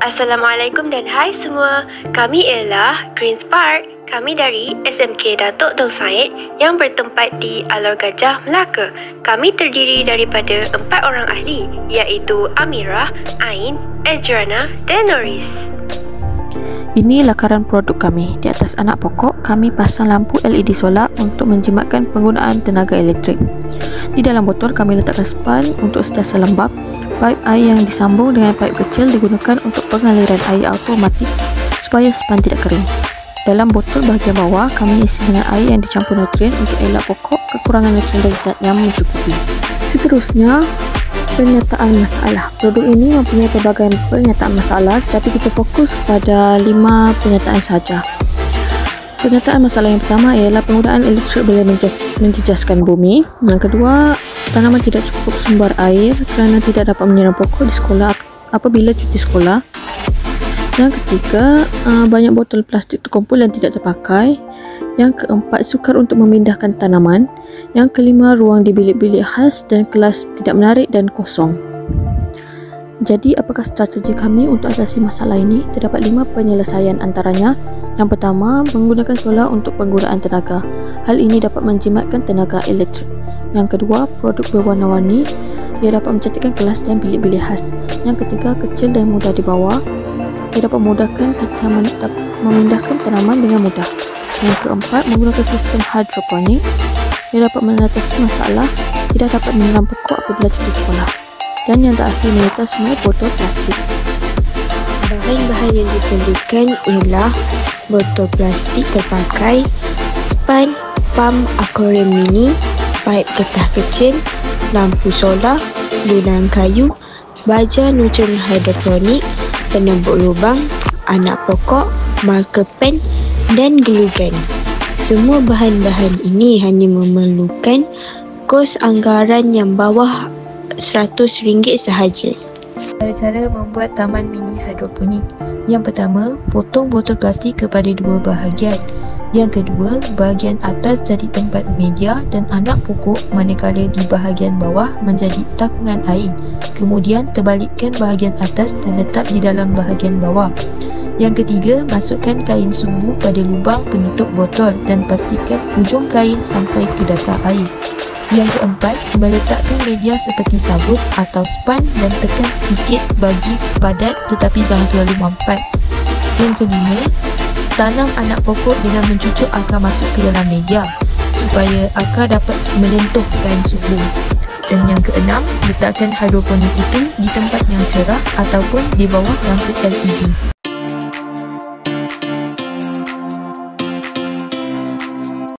Assalamualaikum dan hai semua. Kami ialah Green Spark. Kami dari SMK Datuk Dor Said yang bertempat di Alor Gajah, Melaka. Kami terdiri daripada 4 orang ahli iaitu Amirah, Ain, Ejrana dan Norris. Ini lakaran produk kami. Di atas anak pokok, kami pasang lampu LED solar untuk menjimatkan penggunaan tenaga elektrik. Di dalam botol, kami letakkan span untuk sentiasa lembab. Paip air yang disambung dengan paip kecil digunakan untuk pengaliran air automatik supaya span tidak kering. Dalam botol bahagian bawah, kami isi dengan air yang dicampur nutrien untuk elak pokok kekurangan nutrien dan zat yang mencukupi. Seterusnya, penyataan masalah. Produk ini mempunyai pelbagai penyataan masalah, tapi kita fokus pada 5 penyataan sahaja. Penyataan masalah yang pertama ialah penggunaan elektrik boleh menjejaskan bumi. Yang kedua, tanaman tidak cukup sumber air kerana tidak dapat menyiram pokok di sekolah apabila cuti sekolah. Yang ketiga, banyak botol plastik terkumpul dan tidak terpakai. Yang keempat, sukar untuk memindahkan tanaman. Yang kelima, ruang di bilik-bilik khas dan kelas tidak menarik dan kosong. Jadi, apakah strategi kami untuk atasi masalah ini? Terdapat 5 penyelesaian antaranya. Yang pertama, menggunakan solar untuk penggunaan tenaga. Hal ini dapat menjimatkan tenaga elektrik. Yang kedua, produk berwarna-warni. Ia dapat mencantikkan kelas dan bilik-bilik khas. Yang ketiga, kecil dan mudah dibawa. Ia dapat memudahkan kita memindahkan tanaman dengan mudah. Yang keempat, menggunakan sistem hidroponik. Ia dapat mengatasi masalah tidak dapat menyiram pokok apabila cuti sekolah. Dan yang terakhir, menyetar semua botol plastik. Bahan-bahan yang diperlukan ialah botol plastik terpakai, span, pam akuarium mini, paip getah kecil, lampu solar, lunan kayu, baja nutrien hidroponik, penembuk lubang, anak pokok, marker pen dan glue gun. Semua bahan-bahan ini hanya memerlukan kos anggaran yang bawah RM100 sahaja. Cara membuat taman mini hidroponik. Yang pertama, potong botol plastik kepada 2 bahagian. Yang kedua, bahagian atas jadi tempat media dan anak pokok, manakala di bahagian bawah menjadi takungan air. Kemudian terbalikkan bahagian atas dan letak di dalam bahagian bawah. Yang ketiga, masukkan kain sumbu pada lubang penutup botol dan pastikan hujung kain sampai ke dasar air. Yang keempat, meletakkan media seperti sabut atau span dan tekan sedikit bagi padat tetapi jangan terlalu mampat. Yang kelima, tanam anak pokok dengan mencucuk akar masuk ke dalam media supaya akar dapat menyentuh kain sumbu. Dan yang keenam, letakkan hidroponik itu di tempat yang cerah ataupun di bawah lampu LED.